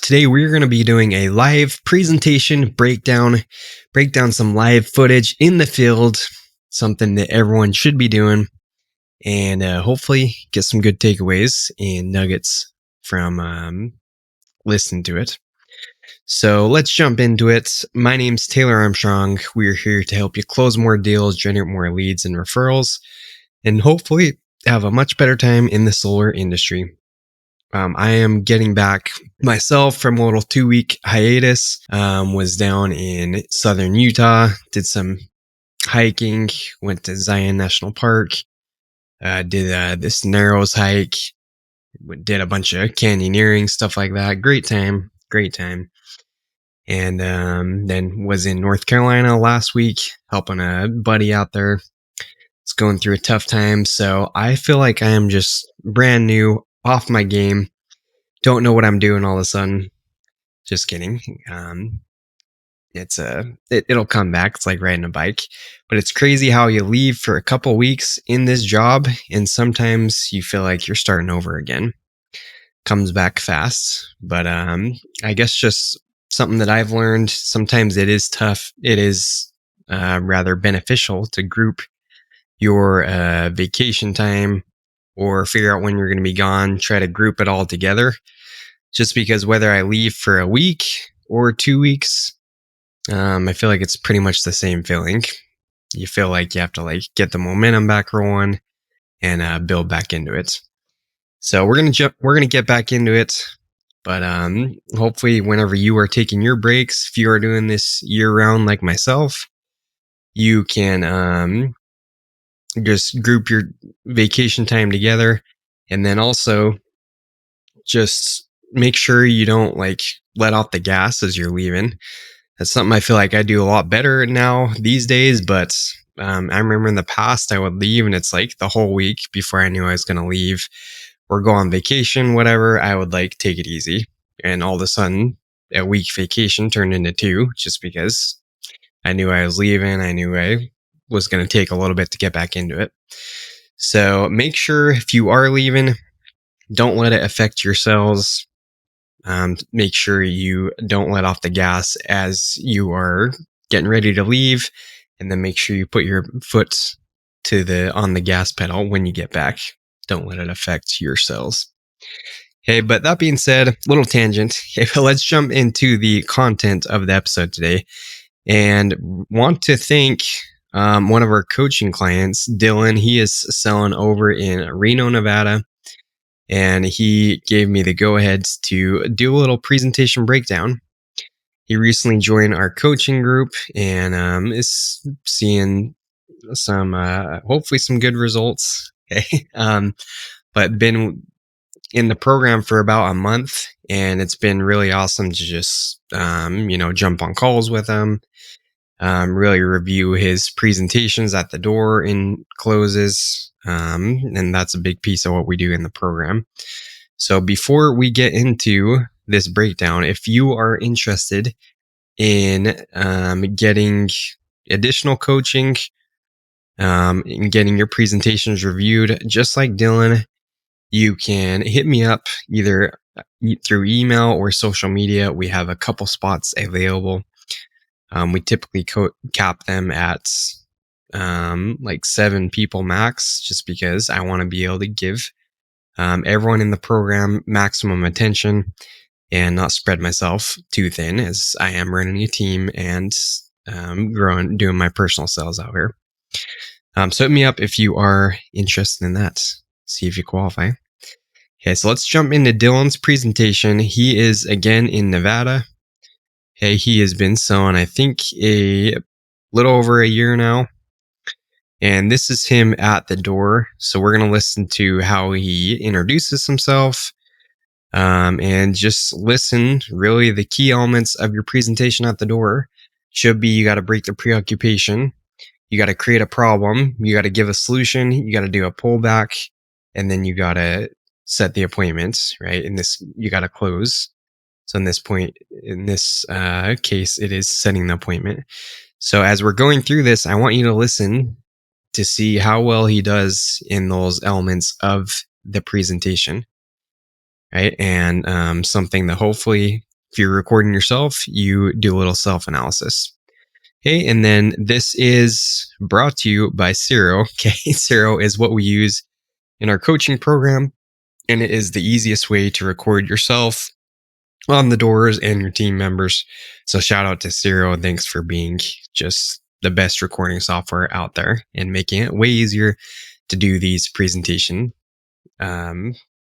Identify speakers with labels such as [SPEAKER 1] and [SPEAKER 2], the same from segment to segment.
[SPEAKER 1] Today we're going to be doing a live presentation break down some live footage in the field, something that everyone should be doing, and hopefully get some good takeaways and nuggets from listening to it. So let's jump into it. My name's Taylor Armstrong. We're here to help you close more deals, generate more leads and referrals, and hopefully have a much better time in the solar industry. I am getting back myself from a little 2-week hiatus. Was down in southern Utah, did some hiking, went to Zion National Park, did this Narrows hike, did a bunch of canyoneering, stuff like that. Great time. And then was in North Carolina last week, helping a buddy out there. It's going through a tough time, so I feel like I am just brand new, off my game. Don't know what I'm doing all of a sudden. Just kidding. It'll come back. It's like riding a bike, but it's crazy how you leave for a couple weeks in this job, and sometimes you feel like you're starting over again. Comes back fast, but I guess just something that I've learned. Sometimes it is tough. It is rather beneficial to group your vacation time or figure out when you're going to be gone. Try to group it all together. Just because whether I leave for a week or 2 weeks, I feel like it's pretty much the same feeling. You feel like you have to get the momentum back rolling and build back into it. So we're gonna get back into it, but hopefully whenever you are taking your breaks, if you are doing this year round like myself, you can just group your vacation time together, and then also just make sure you don't let off the gas as you're leaving. That's something I feel like I do a lot better now these days, but I remember in the past I would leave and it's like the whole week before I knew I was going to leave or go on vacation, whatever, I would take it easy. And all of a sudden a week vacation turned into 2 just because I knew I was leaving. I knew I was going to take a little bit to get back into it. So make sure if you are leaving, don't let it affect your sales. Make sure you don't let off the gas as you are getting ready to leave, and then make sure you put your foot on the gas pedal when you get back. Don't let it affect your sales. Okay, but that being said, little tangent. Okay, let's jump into the content of the episode today, and want to thank one of our coaching clients, Dylan. He is selling over in Reno, Nevada. And he gave me the go-ahead to do a little presentation breakdown. He recently joined our coaching group and is seeing some, hopefully some good results. Okay. But been in the program for about a month, and it's been really awesome to just, jump on calls with him, really review his presentations at the door in closes. And that's a big piece of what we do in the program. So before we get into this breakdown, if you are interested in getting additional coaching, in getting your presentations reviewed, just like Dylan, you can hit me up either through email or social media. We have a couple spots available. We typically cap them at 7 people max, just because I want to be able to give everyone in the program maximum attention and not spread myself too thin, as I am running a team and doing my personal sales out here. So hit me up if you are interested in that. See if you qualify. Okay, so let's jump into Dylan's presentation. He is again in Nevada. Okay, he has been selling, I think, a little over a year now. And this is him at the door. So we're going to listen to how he introduces himself, and just listen. Really, the key elements of your presentation at the door should be: you got to break the preoccupation, you got to create a problem, you got to give a solution, you got to do a pullback, and then you got to set the appointments, right? You got to close. So in this case, it is setting the appointment. So as we're going through this, I want you to listen to see how well he does in those elements of the presentation, right? And something that hopefully if you're recording yourself, you do a little self-analysis. Okay, and then this is brought to you by Zero. Okay, Zero is what we use in our coaching program, and it is the easiest way to record yourself on the doors and your team members. So shout out to Zero. Thanks for being just the best recording software out there and making it way easier to do these presentation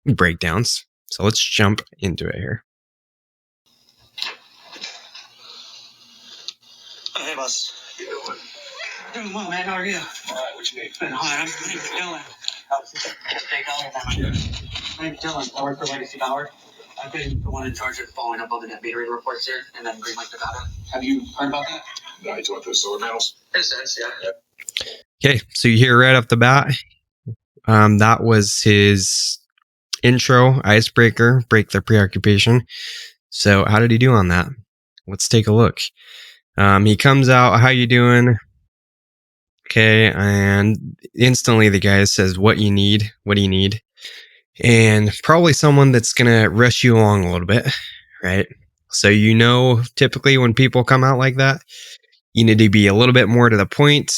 [SPEAKER 1] breakdowns. So let's jump into it here.
[SPEAKER 2] Hey, boss. How you doing? Doing well, man. How are you? All right. What you need? Hi, my name's Dylan. My name's Dylan. I work for Legacy Power. I've been the one in charge of following up on the net metering reports here and then Green Lake, Nevada. Have you heard about that?
[SPEAKER 3] No, you talking about the solar panels?
[SPEAKER 2] In a sense, yeah.
[SPEAKER 1] Okay, so you hear right off the bat, that was his intro, icebreaker, break the preoccupation. So how did he do on that? Let's take a look. He comes out, how you doing? Okay, and instantly the guy says, what do you need? And probably someone that's going to rush you along a little bit, right? So typically when people come out like that, you need to be a little bit more to the point.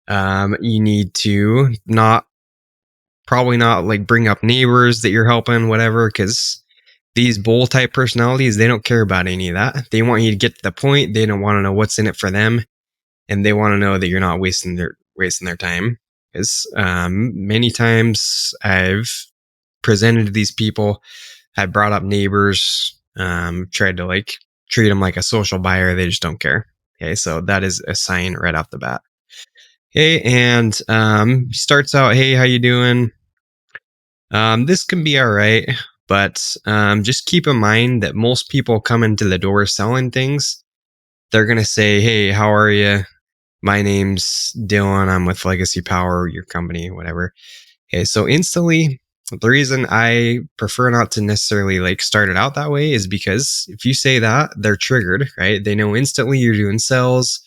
[SPEAKER 1] You need to probably not like bring up neighbors that you're helping, whatever, because these bull type personalities, they don't care about any of that. They want you to get to the point. They don't want to know what's in it for them. And they want to know that you're not wasting their time. Because many times I've presented to these people, I brought up neighbors, tried to like treat them like a social buyer. They just don't care. Okay, so that is a sign right off the bat. Okay, and he starts out, hey, how you doing? This can be all right, but just keep in mind that most people come into the door selling things. They're going to say, hey, how are you? My name's Dylan. I'm with Legacy Power, your company, whatever. Okay, so instantly, the reason I prefer not to necessarily like start it out that way is because if you say that, they're triggered, right? They know instantly you're doing sales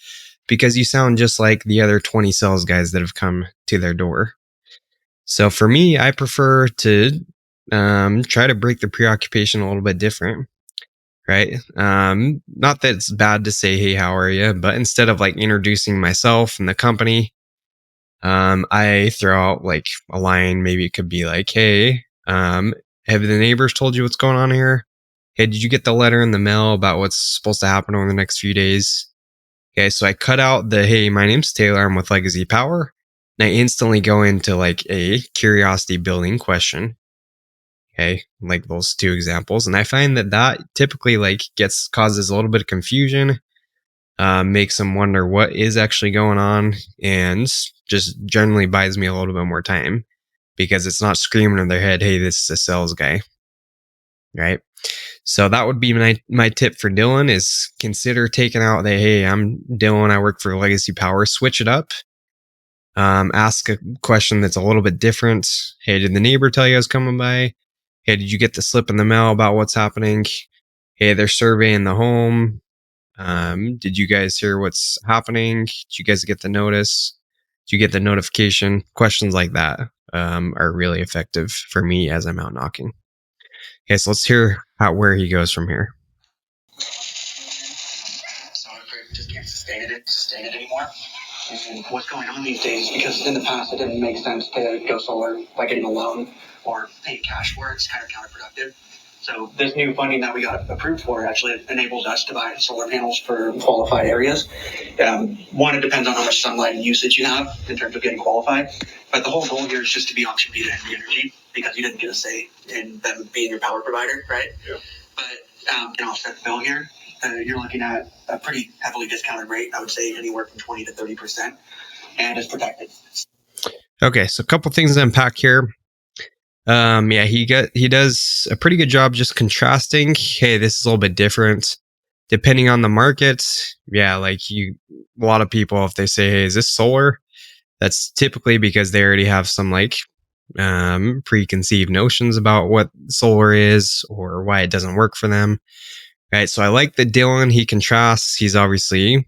[SPEAKER 1] because you sound just like the other 20 sales guys that have come to their door. So for me, I prefer to try to break the preoccupation a little bit different, right? Not that it's bad to say, hey, how are you? But instead of like introducing myself and the company, I throw out like a line. Maybe it could be like, hey, have the neighbors told you what's going on here? Hey, did you get the letter in the mail about what's supposed to happen over the next few days? Okay, so I cut out the, hey, my name's Taylor, I'm with Legacy Power. And I instantly go into like a curiosity building question. Okay, like those two examples. And I find that typically like causes a little bit of confusion, makes them wonder what is actually going on, and just generally buys me a little bit more time because it's not screaming in their head, hey, this is a sales guy, right? So that would be my tip for Dylan is consider taking out the, hey, I'm Dylan, I work for Legacy Power, switch it up. Ask a question that's a little bit different. Hey, did the neighbor tell you I was coming by? Hey, did you get the slip in the mail about what's happening? Hey, they're surveying the home. Did you guys hear what's happening? Did you guys get the notice? Did you get the notification? Questions like that are really effective for me as I'm out knocking. Okay, so let's hear where he goes from here.
[SPEAKER 2] So I just can't sustain it anymore. And what's going on these days, because in the past it didn't make sense to go solar by getting a loan or pay cash for it. It's kind of counterproductive. So this new funding that we got approved for actually enables us to buy solar panels for qualified areas. One, it depends on how much sunlight and usage you have in terms of getting qualified. But the whole goal here is just to be option B to Envy Energy because you didn't get a say in them being your power provider, right? Yeah. But can offset the bill here. You're looking at a pretty heavily discounted rate. I would say anywhere from 20 to 30%, and it's protected.
[SPEAKER 1] Okay, so a couple things to unpack here. Yeah, he does a pretty good job just contrasting. Hey, this is a little bit different depending on the market. Yeah, like a lot of people, if they say, hey, is this solar? That's typically because they already have some like preconceived notions about what solar is or why it doesn't work for them. Right. So I like that Dylan, he contrasts. He's obviously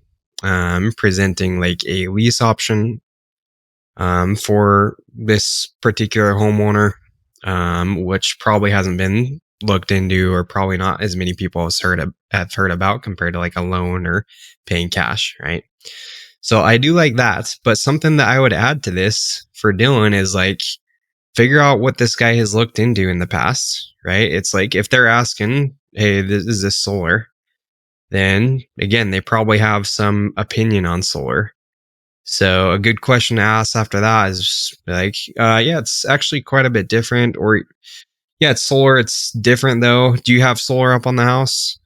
[SPEAKER 1] presenting like a lease option for this particular homeowner, which probably hasn't been looked into, or probably not as many people have heard about compared to like a loan or paying cash, right? So I do like that. But something that I would add to this for Dylan is like, figure out what this guy has looked into in the past, right? It's like if they're asking, hey, is this solar? Then again, they probably have some opinion on solar. So a good question to ask after that is like, yeah, it's actually quite a bit different. Or yeah, it's solar. It's different though. Do you have solar up on the house?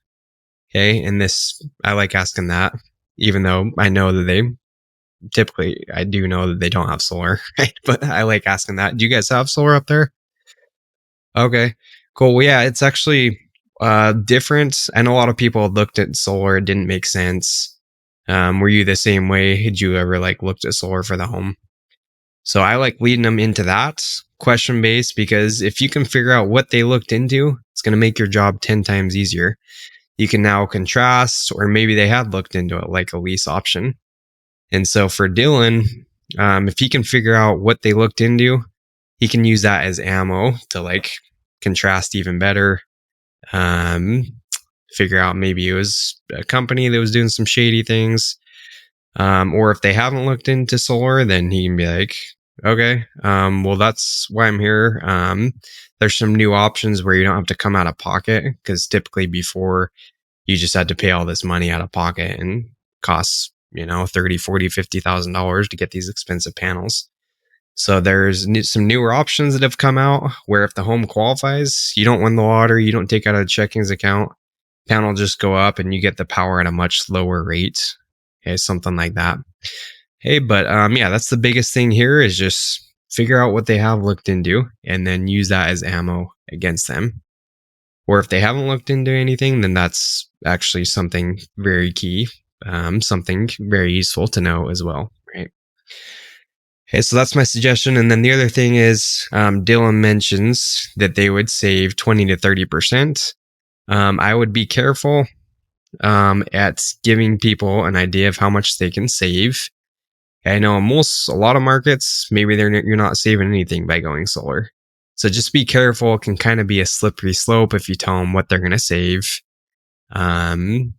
[SPEAKER 1] Okay. And this, I like asking that, even though I know that I do know that they don't have solar, right? But I like asking that. Do you guys have solar up there? Okay, cool. Well, yeah, it's actually different. I know a lot of people looked at solar, it didn't make sense. Were you the same way? Did you ever like looked at solar for the home? So I like leading them into that question based, because if you can figure out what they looked into, it's going to make your job 10 times easier. You can now contrast, or maybe they had looked into it like a lease option. And so for Dylan, if he can figure out what they looked into, he can use that as ammo to like contrast even better. Um, Figure out maybe it was a company that was doing some shady things. Or if they haven't looked into solar, then he can be like, okay, well, that's why I'm here. There's some new options where you don't have to come out of pocket, because typically before you just had to pay all this money out of pocket and costs, 30, 40, $50,000 to get these expensive panels. So there's some newer options that have come out where if the home qualifies, you don't win the lottery, you don't take out a checkings account, panel just go up and you get the power at a much lower rate. Okay, something like that. Hey, but yeah, that's the biggest thing here is just figure out what they have looked into and then use that as ammo against them. Or if they haven't looked into anything, then that's actually something very key, something very useful to know as well, right? Okay, so that's my suggestion. And then the other thing is, Dylan mentions that they would save 20 to 30%. I would be careful at giving people an idea of how much they can save. I know in a lot of markets, maybe you're not saving anything by going solar. So just be careful. It can kind of be a slippery slope if you tell them what they're going to save. And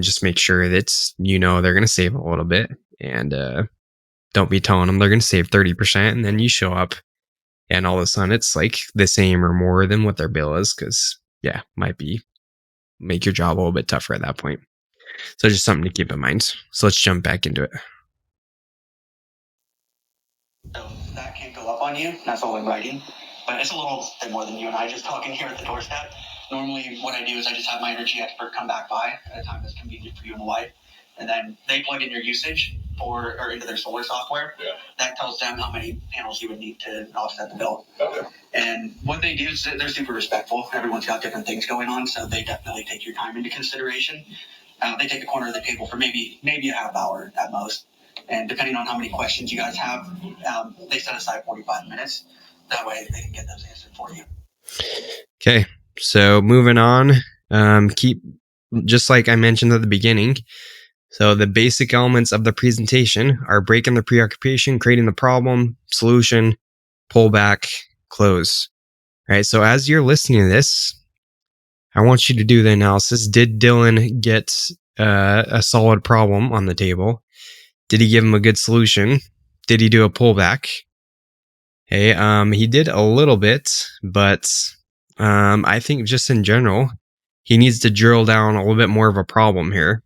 [SPEAKER 1] just make sure that they're going to save a little bit, and don't be telling them they're going to save 30%, and then you show up and all of a sudden it's like the same or more than what their bill is, because yeah, might make your job a little bit tougher at that point. So just something to keep in mind. So let's jump back into it.
[SPEAKER 2] So that can't go up on you. That's all in writing. But it's a little bit more than you and I just talking here at the doorstep. Normally what I do is I just have my energy expert come back by at a time that's convenient for you and the wife. And then they plug in your usage or into their solar software. Yeah. That tells them how many panels you would need to offset the bill. Okay. And what they do is they're super respectful. Everyone's got different things going on, so they definitely take your time into consideration. They take a corner of the table for maybe a half hour at most. And depending on how many questions you guys have, they set aside 45 minutes. That way they can get those answered for you.
[SPEAKER 1] Okay, so moving on, keep, just like I mentioned at the beginning, so the basic elements of the presentation are breaking the preoccupation, creating the problem, solution, pull back, close. Right, so as you're listening to this, I want you to do the analysis. Did Dylan get a solid problem on the table? Did he give him a good solution? Did he do a pullback? Hey, he did a little bit, but I think just in general, he needs to drill down a little bit more of a problem here.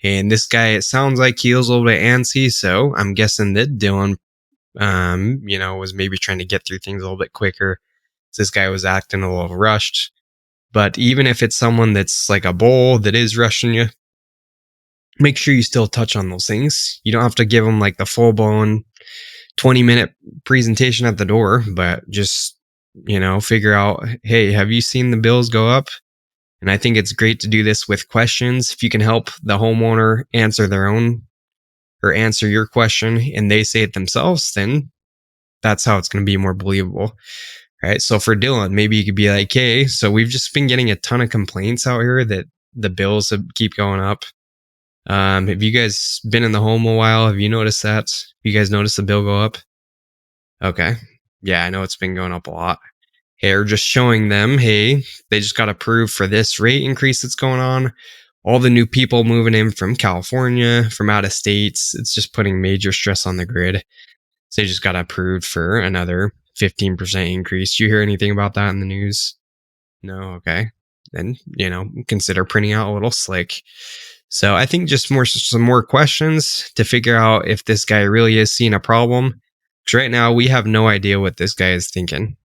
[SPEAKER 1] And this guy, it sounds like he was a little bit antsy, so I'm guessing that Dylan, was maybe trying to get through things a little bit quicker. This guy was acting a little rushed. But even if it's someone that's like a bull that is rushing you, make sure you still touch on those things. You don't have to give them like the full blown 20-minute presentation at the door, but just, figure out, hey, have you seen the bills go up? And I think it's great to do this with questions. If you can help the homeowner answer their own or answer your question and they say it themselves, then that's how it's going to be more believable. Right. So for Dylan, maybe you could be like, hey, so we've just been getting a ton of complaints out here that the bills keep going up. Have you guys been in the home a while? Have you noticed that? You guys noticed the bill go up? Okay. Yeah, I know it's been going up a lot. or just showing them, hey, they just got approved for this rate increase that's going on. All the new people moving in from California, from out of states, it's just putting major stress on the grid. So they just got approved for another 15% increase. Do you hear anything about that in the news? No? Okay. Then, consider printing out a little slick. So I think just some more questions to figure out if this guy really is seeing a problem. Because right now we have no idea what this guy is thinking.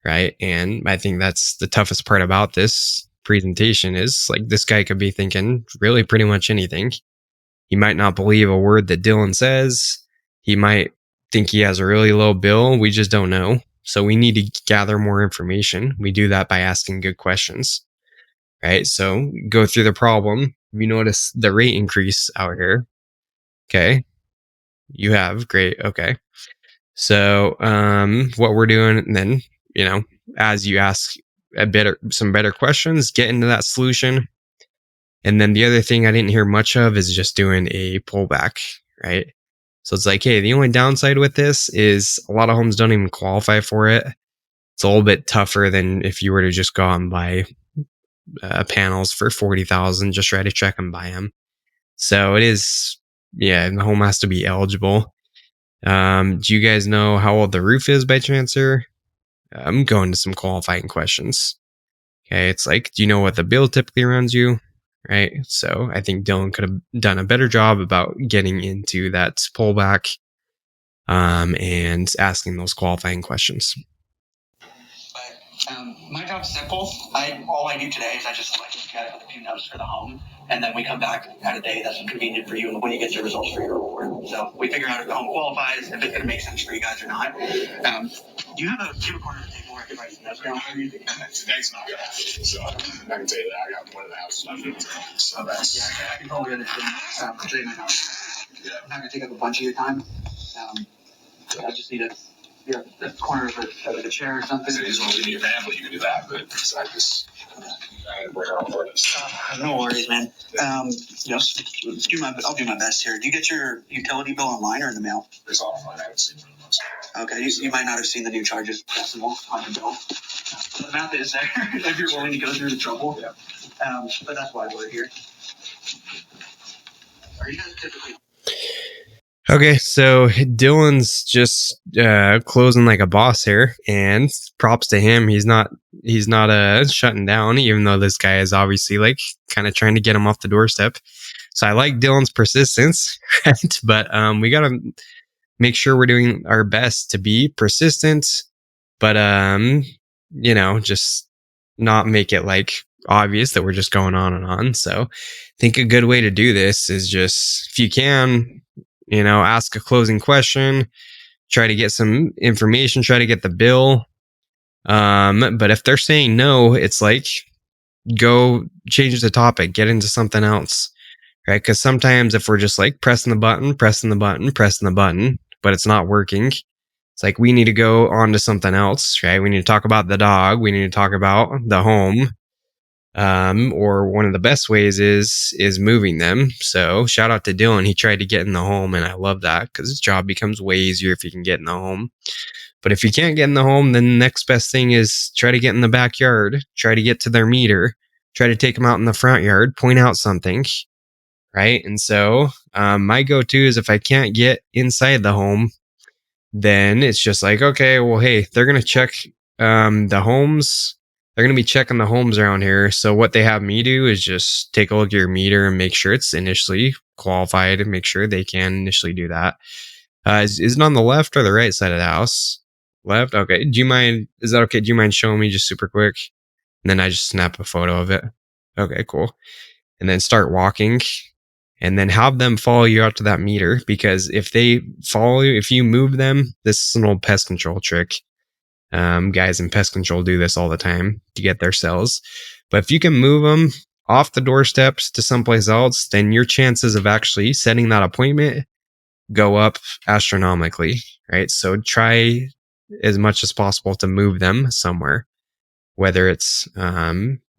[SPEAKER 1] Right. And I think that's the toughest part about this presentation is like this guy could be thinking really pretty much anything. He might not believe a word that Dylan says. He might think he has a really low bill. We just don't know. So we need to gather more information. We do that by asking good questions. Right. So go through the problem. You notice the rate increase out here. Okay. You have. Great. Okay. So what we're doing then, as you ask some better questions, get into that solution. And then the other thing I didn't hear much of is just doing a pullback, right? So it's like, hey, the only downside with this is a lot of homes don't even qualify for it. It's a little bit tougher than if you were to just go out and buy panels for $40,000, just try to check and buy them. So it is, the home has to be eligible. Do you guys know how old the roof is by chance here? I'm going to some qualifying questions. Okay, it's like, do you know what the bill typically runs you? Right. So I think Dylan could have done a better job about getting into that pullback and asking those qualifying questions.
[SPEAKER 2] But my job's simple. All I do today is I just like look at it with a few notes for the home, and then we come back at a day that's convenient for you when you get your results for your report. So we figure out if the home qualifies, if it's going to make sense for you guys or not. Do you have a corner of the table where I can write some notes down for you?
[SPEAKER 3] Today's not gonna happen, so I can tell you that I got one of the houses left in town. So
[SPEAKER 2] Yeah, I can probably understand. Today might not. I'm not going to take up a bunch of your time. I just need the corner of the chair or something.
[SPEAKER 3] so as long as you need a pamphlet, you can do that, but I just I had to work hard for this.
[SPEAKER 2] No worries, man. I'll do my best here. Do you get your utility bill online or in the mail?
[SPEAKER 3] It's offline. I haven't seen one of those.
[SPEAKER 2] Okay, you might not have seen the new charges decimal on your bill. The math is there if you're willing to go through the trouble.
[SPEAKER 3] Yeah.
[SPEAKER 2] But that's why we're here. Are you guys typically?
[SPEAKER 1] Okay, so Dylan's just closing like a boss here, and props to him. He's not shutting down, even though this guy is obviously like kind of trying to get him off the doorstep. So I like Dylan's persistence, right? But we gotta make sure we're doing our best to be persistent, but just not make it like obvious that we're just going on and on. So I think a good way to do this is just, if you can, ask a closing question, try to get some information, try to get the bill. But if they're saying no, it's like, go change the topic, get into something else, right? Because sometimes if we're just like pressing the button, but it's not working, it's like we need to go on to something else, right? We need to talk about the dog. We need to talk about the home. Or one of the best ways is moving them. So shout out to Dylan. He tried to get in the home, and I love that because his job becomes way easier if you can get in the home. But if you can't get in the home, then the next best thing is try to get in the backyard, try to get to their meter, try to take them out in the front yard, point out something, right? And so my go-to is if I can't get inside the home, then it's just like, okay, well, hey, they're going to check the homes. They're going to be checking the homes around here. So what they have me do is just take a look at your meter and make sure it's initially qualified and make sure they can initially do that. Is it on the left or the right side of the house? Left? Okay. Is that okay? Do you mind showing me just super quick? And then I just snap a photo of it. Okay, cool. And then start walking and then have them follow you out to that meter, because if they follow you, if you move them, this is an old pest control trick. Guys in pest control do this all the time to get their cells. But if you can move them off the doorsteps to someplace else, then your chances of actually setting that appointment go up astronomically, right? So try as much as possible to move them somewhere, whether it's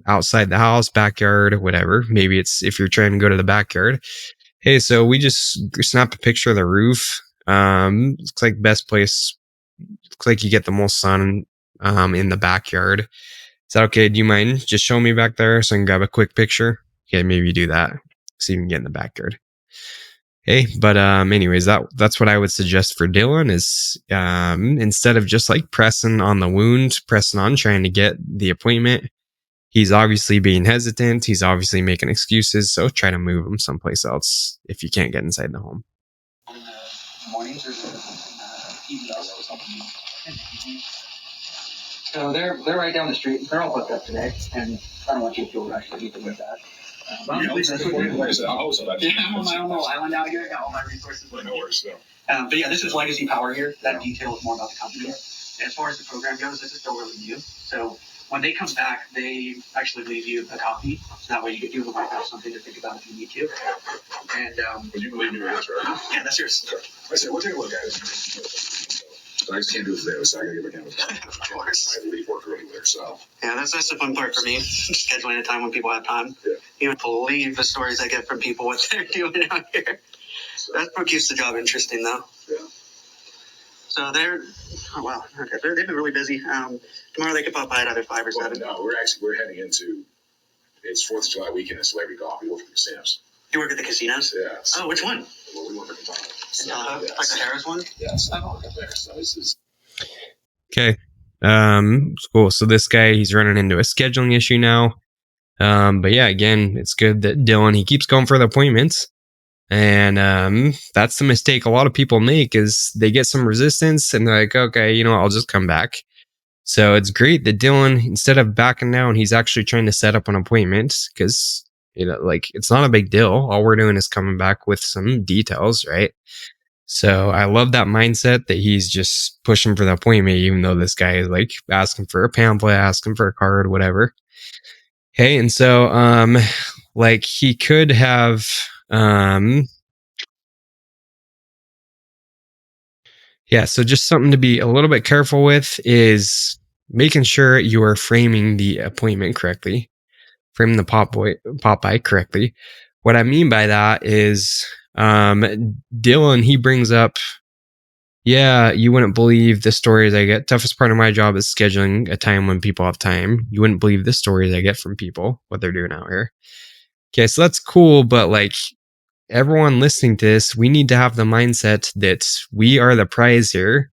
[SPEAKER 1] outside the house, backyard, whatever. Maybe it's if you're trying to go to the backyard. Hey, so we just snapped a picture of the roof. Looks like best place. Looks like you get the most sun in the backyard. Is that okay? Do you mind just showing me back there so I can grab a quick picture? Okay, maybe do that so you can get in the backyard. Okay, but anyways, that's what I would suggest for Dylan is instead of just like pressing on the wound, pressing on trying to get the appointment, he's obviously being hesitant. He's obviously making excuses. So try to move him someplace else if you can't get inside the home.
[SPEAKER 2] In the mornings or evenings or something. So they're right down the street. They're all booked up today, and I don't want you to feel rushed or anything with that. At least that's what we're doing. I'm on my own little island out here. I got all my resources.
[SPEAKER 3] No worries, though.
[SPEAKER 2] But yeah, this is Legacy Power here. That details more about the company. As far as the program goes, this is still really new. So when they come back, they actually leave you a copy. So that way you might have something to think about if you need to. And
[SPEAKER 3] Would you believe me, right?
[SPEAKER 2] yeah, that's yours.
[SPEAKER 3] I said, we'll take a look at it. So I just can't do it today, so I gotta give a camera.
[SPEAKER 2] Of course.
[SPEAKER 3] I have to leave work early there, so.
[SPEAKER 2] Yeah, that's the fun part for me. Scheduling a time when people have time.
[SPEAKER 3] Yeah.
[SPEAKER 2] You would believe the stories I get from people, what they're doing out here.
[SPEAKER 3] So,
[SPEAKER 2] That's what keeps the job interesting, though.
[SPEAKER 3] yeah.
[SPEAKER 2] So they've been really busy. Tomorrow they could pop by at either 5 or
[SPEAKER 3] Well,
[SPEAKER 2] 7.
[SPEAKER 3] no, we're heading into, it's 4th of July weekend, it's celebrity golf. We work for the Stamps.
[SPEAKER 2] You work at the casinos?
[SPEAKER 3] Yeah.
[SPEAKER 2] Oh, which one?
[SPEAKER 3] Well, we work at the Tahoe.
[SPEAKER 2] In Tahoe? Like the Harris one?
[SPEAKER 3] Yeah, so I work up there. So this is.
[SPEAKER 1] Okay. Cool. So this guy, he's running into a scheduling issue now. But yeah, again, it's good that Dylan, he keeps going for the appointments. And that's the mistake a lot of people make is they get some resistance and they're like, okay, I'll just come back. So it's great that Dylan, instead of backing down, he's actually trying to set up an appointment because, it's not a big deal. All we're doing is coming back with some details, right? So I love that mindset that he's just pushing for the appointment, even though this guy is like asking for a pamphlet, asking for a card, whatever. Okay. And so, he could have, so just something to be a little bit careful with is making sure you are framing the appointment correctly, framing the pop-by correctly. What I mean by that is, Dylan, he brings up, yeah, you wouldn't believe the stories I get. Toughest part of my job is scheduling a time when people have time. You wouldn't believe the stories I get from people, what they're doing out here. Okay, so that's cool, but everyone listening to this, we need to have the mindset that we are the prize here.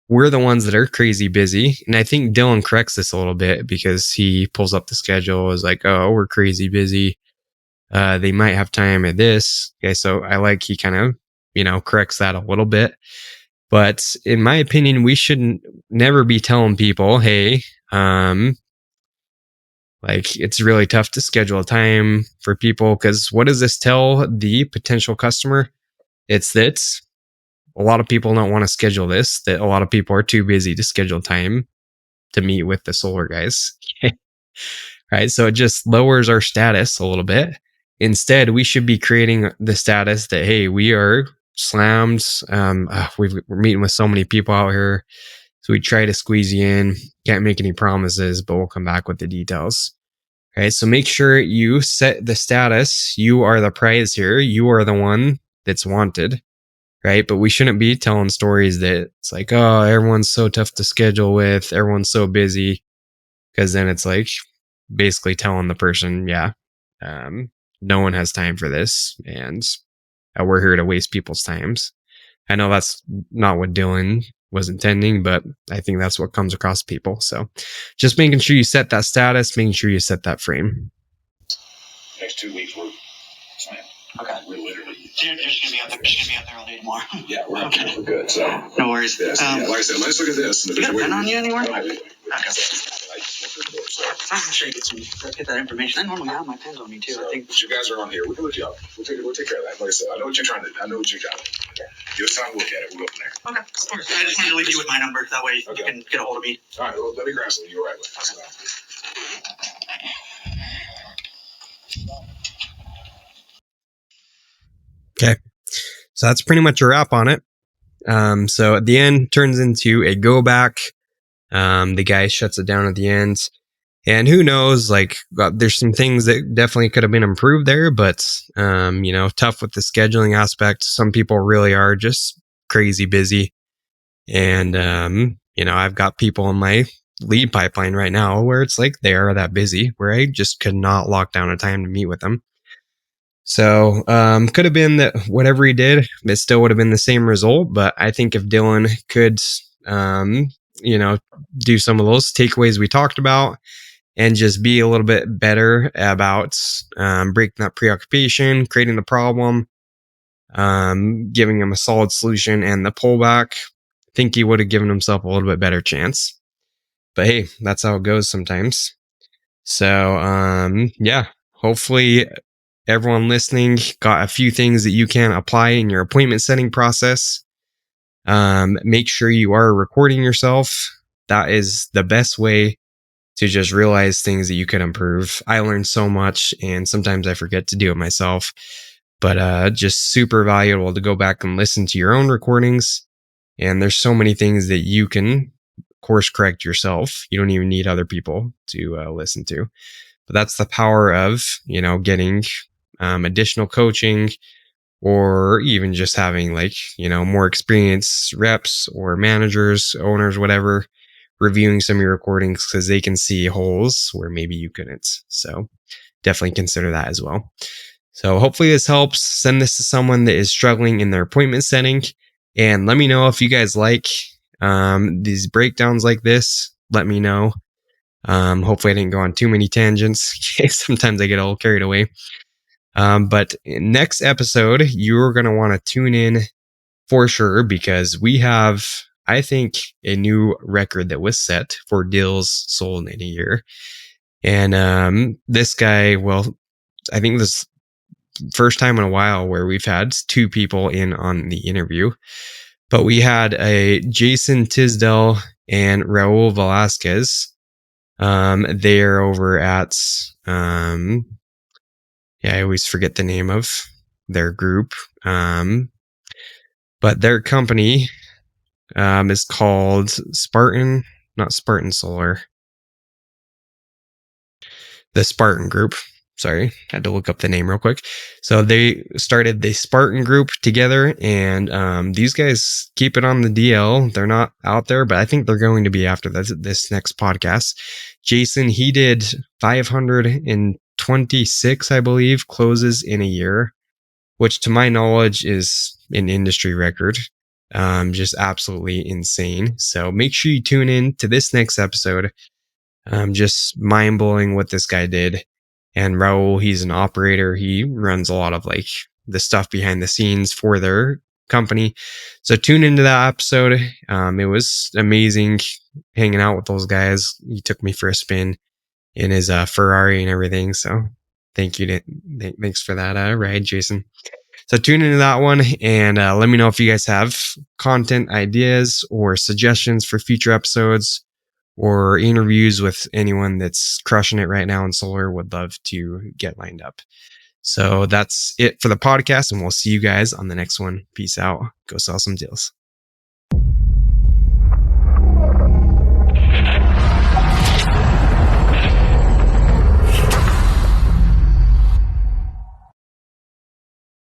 [SPEAKER 1] We're the ones that are crazy busy. And I think Dylan corrects this a little bit because he pulls up the schedule, is like, oh, we're crazy busy. They might have time at this. Okay, so he kind of, corrects that a little bit. But in my opinion, we shouldn't never be telling people, hey, it's really tough to schedule a time for people, because what does this tell the potential customer? It's that a lot of people don't want to schedule this, that a lot of people are too busy to schedule time to meet with the solar guys. Right? So it just lowers our status a little bit. Instead, we should be creating the status that, hey, we are slammed. We're meeting with so many people out here. So we try to squeeze you in. Can't make any promises, but we'll come back with the details. Okay, so make sure you set the status. You are the prize here. You are the one that's wanted, right? But we shouldn't be telling stories that it's like, oh, everyone's so tough to schedule with. Everyone's so busy. Because then it's basically telling the person, no one has time for this. And we're here to waste people's times. I know that's not what Dylan was intending, but I think that's what comes across people. So just making sure you set that status, making sure you set that frame.
[SPEAKER 3] Next 2 weeks, we're slammed.
[SPEAKER 2] Okay.
[SPEAKER 3] We're literally.
[SPEAKER 2] So you're just going to be out there. You're going to be out there all day tomorrow.
[SPEAKER 3] Yeah, we're
[SPEAKER 2] okay.
[SPEAKER 3] We're good. So.
[SPEAKER 2] No worries.
[SPEAKER 3] Yeah, so, like I said, let's look at this.
[SPEAKER 2] You got a pen on you anymore?
[SPEAKER 3] I don't have anything.
[SPEAKER 2] Okay. I'm sure get that information. I normally have my pens on me too. I think.
[SPEAKER 3] But you guys are on here. We can look you up. We'll take care of that. Like I said, I know what you're trying to. I know what you got. Okay. Give us time to look at it. We'll go from there.
[SPEAKER 2] Okay. Of course. I just wanted to leave you with my number. That way you can get a hold of me.
[SPEAKER 3] All right. Well, let me grab something. You're right with.
[SPEAKER 1] Okay. So that's pretty much a wrap on it. So at the end turns into a go back. The guy shuts it down at the end. And who knows, there's some things that definitely could have been improved there, but, tough with the scheduling aspect. Some people really are just crazy busy. And, I've got people in my lead pipeline right now where it's like they are that busy where I just could not lock down a time to meet with them. So could have been that whatever he did, it still would have been the same result. But I think if Dylan could, do some of those takeaways we talked about and just be a little bit better about breaking that preoccupation, creating the problem, giving him a solid solution and the pullback, I think he would have given himself a little bit better chance. But hey, that's how it goes sometimes. So hopefully everyone listening got a few things that you can apply in your appointment setting process. Make sure you are recording yourself. That is the best way to just realize things that you can improve. I learned so much and sometimes I forget to do it myself, but just super valuable to go back and listen to your own recordings. And there's so many things that you can course correct yourself. You don't even need other people to listen to. But that's the power of, getting additional coaching or even just having more experienced reps or managers, owners, whatever, reviewing some of your recordings because they can see holes where maybe you couldn't. So definitely consider that as well. So hopefully this helps. Send this to someone that is struggling in their appointment setting. And let me know if you guys like these breakdowns like this. Let me know. Hopefully I didn't go on too many tangents. Sometimes I get all carried away. But next episode, you're going to want to tune in for sure because we have, I think, a new record that was set for deals sold in a year. And this guy, I think this first time in a while where we've had two people in on the interview, but we had a Jason Tisdale and Raul Velasquez. They're over at, I always forget the name of their group. But their company, is called not Spartan Solar. The Spartan Group. Sorry, had to look up the name real quick. So they started the Spartan Group together, and these guys keep it on the DL. They're not out there, but I think they're going to be after this next podcast. Jason, he did 526, I believe, closes in a year, which to my knowledge is an industry record. Just absolutely insane. So make sure you tune in to this next episode. Just mind blowing what this guy did. And Raul, he's an operator. He runs a lot of the stuff behind the scenes for their company. So tune into that episode. It was amazing hanging out with those guys. He took me for a spin in his Ferrari and everything. So thanks for that ride, Jason. So tune into that one and let me know if you guys have content ideas or suggestions for future episodes or interviews with anyone that's crushing it right now in solar. Would love to get lined up. So that's it for the podcast, and we'll see you guys on the next one. Peace out. Go sell some deals.